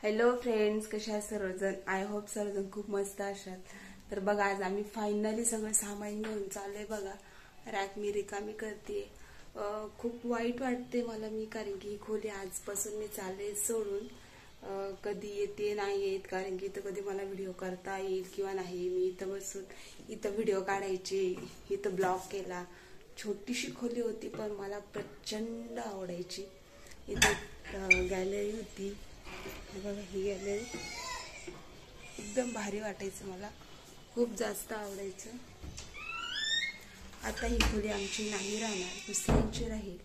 Hello friends, कशा आहात सर्वजण? आय होप सर्वजण खूप मस्त असाल. तर बघा, आज आम्ही फायनली सगळं सामान घेऊन चाललोय. बघा, रॅक मी रिकामी करते. खूप वाईट वाटते मला कारण की ही खोली आजपासून मी चालले सोडून. कधी येते नाही येत, कारण की इथं कधी मला व्हिडिओ करता येईल किंवा नाही. मी इथं बसून इथं व्हिडिओ काढायचे, इथं ब्लॉग केला. छोटीशी खोली होती पण मला प्रचंड आवडायची. इथं गॅलरी होती बघा, ही गॅलरी एकदम भारी वाटायचं, मला खूप जास्त आवडायचं. आता ही खोली आमची नाही राहणार, दुसऱ्यांची राहील.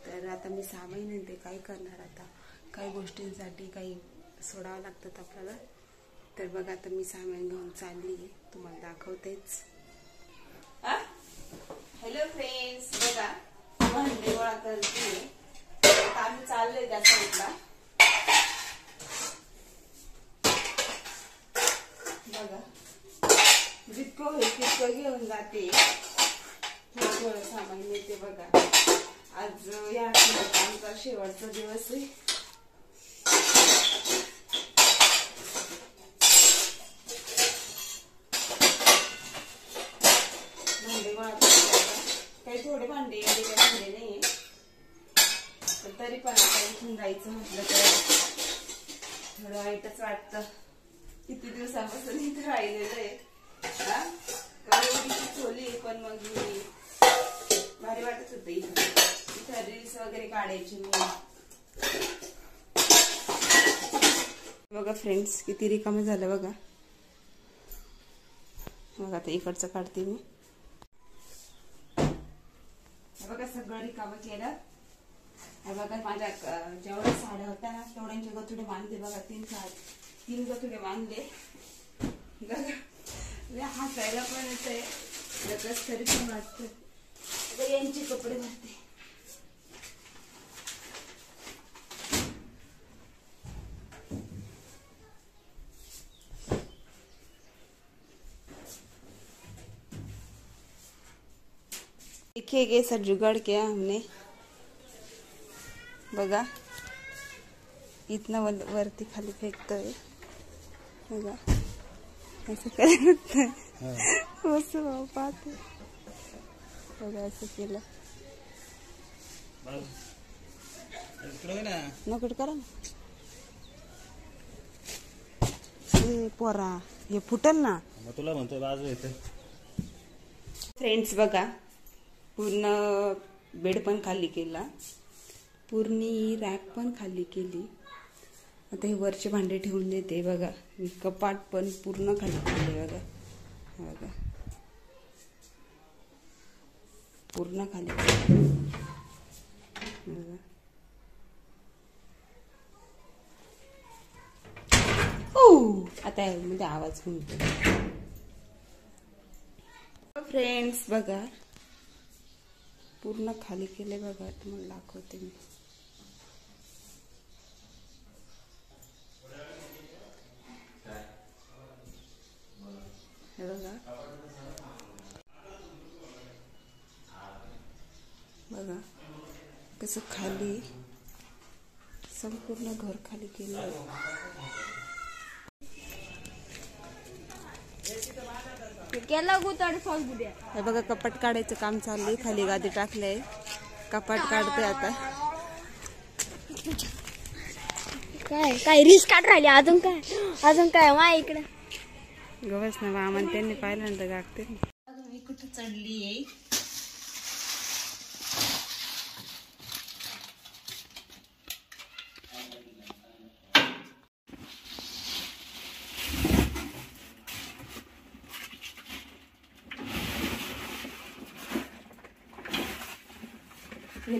तर आता मी 6 महिने काय करणार, आता काही गोष्टींसाठी काही सोडावं लागतात आपल्याला. तर बघा, आता मी सामान घेऊन चालली आहे, तुम्हाला दाखवतेच. हॅलो फ्रेंड्स, बघा भांडे गोळा करते. आम्ही चाललोय त्या साईडला. बघा, जितकं होईल तितकं घेऊन जाते. थोडं सामान नेते. बघा, आज या आमचा शेवटचा दिवस आहे. भांडे गोळा काही थोडे भांडे काही भांडे नाहीये, पण तरी पण आता इथून जायचं म्हटलं तर थोडं वाईटच वाटतं. किती दिवसापासून इथं राहिलेलं आहे. खोली पण मग मी भारी वाटत होतं. इथं रील्स वगैरे काढायची मी. बघा फ्रेंड्स, किती रिकामं झालं बघा. बघा, आता इकडचं काढते मी. बघा, सगळं रिकामं केलं. बघा, माझ्या जेवढ्या साड्या होत्या ना तेवढ्यांचे गथुडे बांधले. बघा, 3 गथुडे बांधले. हसायला पण येतंय, कस तरी पण वाटतं. यांचे कपडे भरते. एक ऐसा जुगाड़ किया हमने. बघा, इतना वरती खाली फेकतोय. बघा, असं करत असं पाहते. बघा, असं केलं. नकट करा ना पोरा, हे फुटल ना. तुला म्हणतोय बाजू येते. फ्रेंड्स, बघा, पूर्ण बेड पण खाली केला, पूर्ण रॅक पण खाली केली. आता हे वरचे भांडे ठेवून देते. बघा, मी कपाट पण पूर्ण खाली केले. बघा, बघा, पूर्ण खाली बघा. आता यामध्ये आवाज म्हणतो. फ्रेंड्स, बघा, पूर्ण खाली केले. बघा, तुम्हाला दाखवते मी. बघा, बघा कसं खाली संपूर्ण घर खाली केलं. हे बघा, कपाट काढायचं काम चाललंय. खाली गादी टाकलंय, कपाट काढते आता. काय रिस्क काढ राहिले. अजून काय मा इकडे गवस ना मामान त्यांनी पाहिल्यानंतर गागते. मी कुठं चढली आहे.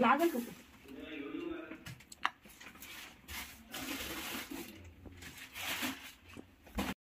लागल